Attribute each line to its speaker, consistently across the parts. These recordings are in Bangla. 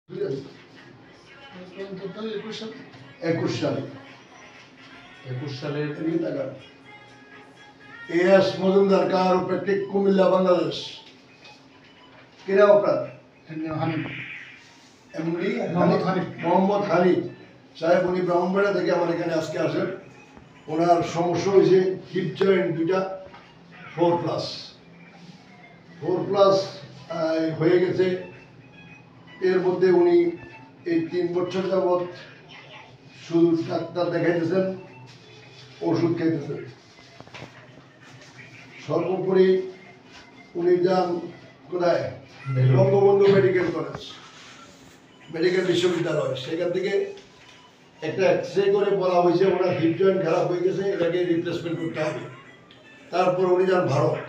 Speaker 1: একুশ সালের এস মজুমদার কারোপ্র্যাকটিক কুমিল্লা বাংলাদেশ কিরা আপনার এমনি মোহাম্মদ হানিফ সাহেব উনি ব্রাহ্মণবাড়িয়া থেকে আমার এখানে আজকে আসেন। ওনার সমস্যা হয়েছে হিপ জয়েন্ট দুইটা 4+ হয়ে গেছে। এর মধ্যে উনি এই 3 বছর যাবৎ শুধু ডাক্তার দেখাইতেছেন, ওষুধ খাইতেছেন। সর্বোপরি উনি যান কোথায়, বঙ্গবন্ধু মেডিকেল কলেজ, মেডিকেল বিশ্ববিদ্যালয়, সেখান থেকে একটা এক্সরে করে বলা হয়েছে ওনার হিপ জয়েন্ট খারাপ হয়ে গেছে, এটাকে রিপ্লেসমেন্ট করতে হবে। তারপর উনি যান ভারত,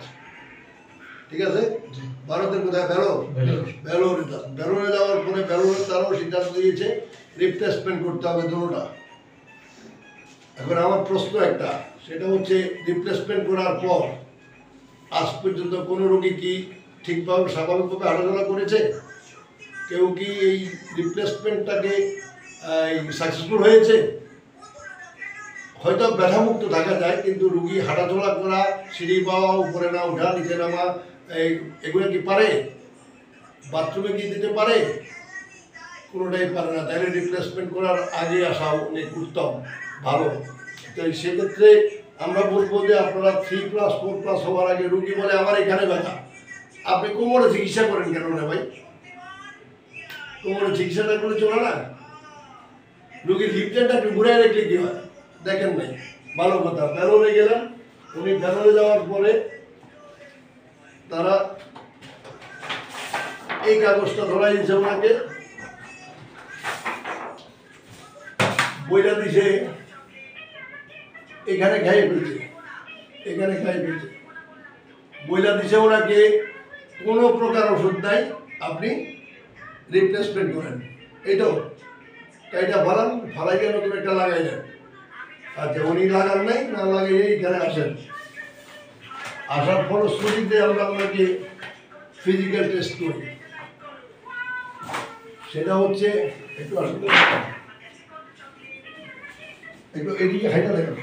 Speaker 1: ঠিক আছে, ভারতের কোথায়, ভেলোরে যান। ভেলোরে যাওয়ার পরে ভেলোরে তারাও সিদ্ধান্ত দিয়েছে রিপ্লেসমেন্ট করতে হবে দুটোটা। এখন আমার প্রশ্ন একটা, সেটা হচ্ছে রিপ্লেসমেন্ট করার পর আজ পর্যন্ত কোনো রোগী কি ঠিকভাবে স্বাভাবিকভাবে হাঁটাচলা করেছে? কেউ কি এই রিপ্লেসমেন্টটাকে সাকসেসফুল হয়েছে? হয়তো ব্যথামুক্ত থাকা যায়, কিন্তু রুগী হাঁটাচলা করা, সিঁড়ি পাওয়া, উপরে না ওঠা, নিচে নামা, এগুলো কি পারে? বাথরুমে কি দিতে পারে? কোনোটাই পারে না। তাহলে রিপ্লেসমেন্ট করার আগে আসা অনেক উত্তম, ভালো। তো সেক্ষেত্রে আমরা বলবো যে আপনারা 3+, 4+ হওয়ার আগে রুগী বলে আমার এখানে ব্যথা, আপনি কোমরে চিকিৎসা করেন কেন না ভাই? কোমরে চিকিৎসাটা করে চলে না? রুগীর হিপ জয়েন্টটা একটু ঘুরাই রাখলে কি হয়? দেখেন নাই, ভালো কথা। ভেলোরে গেলেন, উনি ভেলোরে যাওয়ার পরে তারা এই কাগজটা ধরাই দিয়েছে ওনাকে, বইটা দিছে, এখানে খাইয়ে ফেলছে, এখানে খাইয়ে ফেলছে, বইটা দিছে ওনাকে কোনো প্রকার ওষুধ নাই, আপনি রিপ্লেসমেন্ট করেন। এইটাও এটা ফালাই গিয়ে নতুন একটা লাগাই দেন। আচ্ছা, উনি লাগান নাই, না লাগিয়ে এখানে আসেন। আসার ফলশ্রুতিতে আমরা আপনাকে ফিজিক্যাল টেস্ট করি। সেটা হচ্ছে একটু আসলে একটু এদিকে হাইটা দেখেন।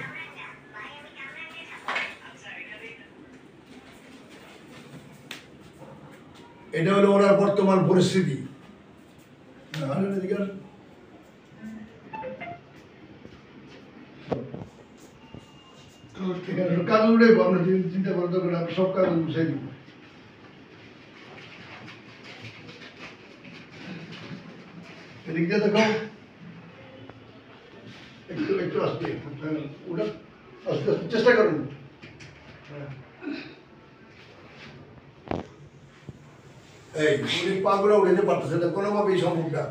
Speaker 1: এটা হলো ওনার বর্তমান পরিস্থিতি। কাজ উঠে আমরা চিন্তা করতে পারি, আমরা সব কাজ মুছাই দিব। এদিকে দেখো, একটু একটু আসতে ওটা আস্তে আস্তে চেষ্টা করুন। এই উনি পাগুলো উঠাতে পারতেছে না, কোনোভাবেই সম্ভব না।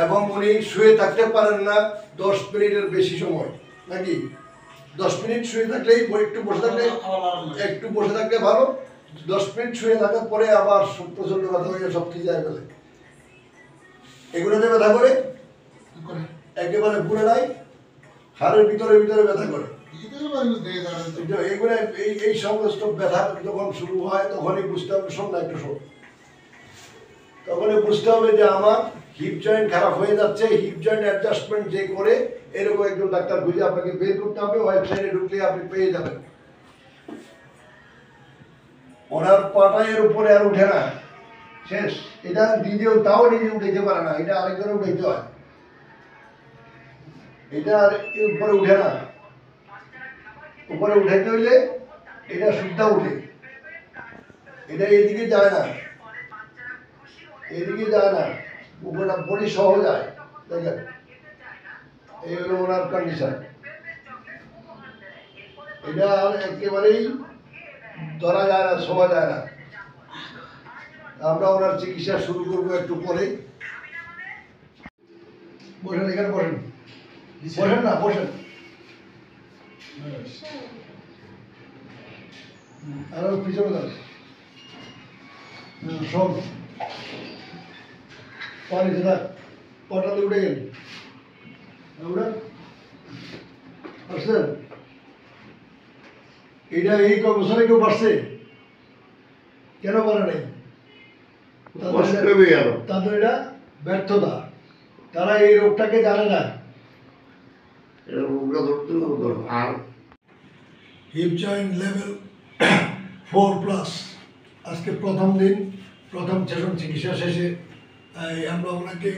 Speaker 1: এবং উনি শুয়ে থাকতে পারেন না 10 মিনিটের বেশি সময়, নাকি 10 মিনিট শুয়ে থাকলেই, একটু বসে থাকলে ভালো। 10 মিনিট শুয়ে থাকার পরে আবার প্রচন্ড ব্যথা হয়ে সব ঠিক যায় ফেলে। এগুলোতে ব্যথা করে একেবারে পুরে নাই, হাড়ের ভিতরে ভিতরে ব্যথা করে। এগুলো এই সমস্ত ব্যথা যখন শুরু হয় তখনই বুঝতে হবে, শোন না একটু শোন, তখনই বুঝতে হবে যে আমার হিপ জয়েন্ট খারাপ হয়ে যাচ্ছে। হিপ জয়েন্ট অ্যাডজাস্টমেন্ট যে করে, এরকম একজন ডাক্তার খুঁজে আপনাকে বের করতে হবে। ওয়েবসাইটে ঢুকলে আপনি পেয়ে যাবেন। ওনার পাটা এর উপরে আর উঠে না, শেষ। এটা নিজেও, তাও নিজে উঠাইতে পারে না, এটা আরেকজনে উঠাইতে হয়। এটা আর উপরে উঠে না, উপরে উঠাইতে হইলে এটা সুদ্ধা উঠে, এটা এদিকে যায় না, এদিকে যায় না, উপরটা বডি সহ যায়। দেখেন, এই হলো ওনার কন্ডিশন। এটা আর একেবারেই ধরা যায় না, শোয়া যায় না। আমরা ওনার চিকিৎসা শুরু করবো একটু পরে। বসেন, এখানে বসেন, বসেন না, বসেন। আরো পিছনে যান, সব পানি সেটা পটালে উঠে গেল, উঠে আসছেন। এটা এই বছরে কেউ পারছে? কেন পারে নাই? তাদের এটা ব্যর্থতা, তারা এই রোগটাকে জানে না।
Speaker 2: এটা রোগটা ধরতে হবে। আর
Speaker 1: হিপ জয়েন্ট লেভেল 4+। আজকে প্রথম দিন, প্রথম সেশন চিকিৎসা শেষে আমরা ওনাকে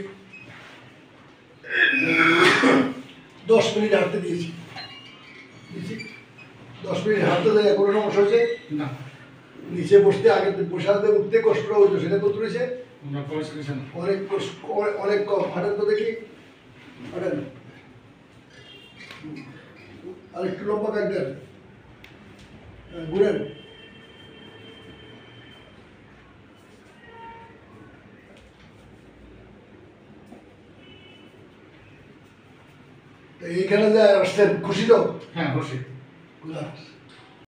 Speaker 1: 10 মিনিট হাঁটতে দিয়েছি। 10 মিনিট হাঁটতে দেয়, কোনো সমস্যা হয়েছে
Speaker 3: না,
Speaker 1: নিচে বসতে, আগে বসাতে উঠতে কষ্ট হতো, সেটা কত রয়েছে?
Speaker 3: আমরা পরিষ্কার
Speaker 1: অনেক অনেক কম। হাঁটেন তো দেখি, হাঁটেন আর একটু লম্বা কাটবেন, ঘুরেন। তো এইখানে যে আসছেন, খুশি তো?
Speaker 3: হ্যাঁ, বসে।
Speaker 1: খুশি।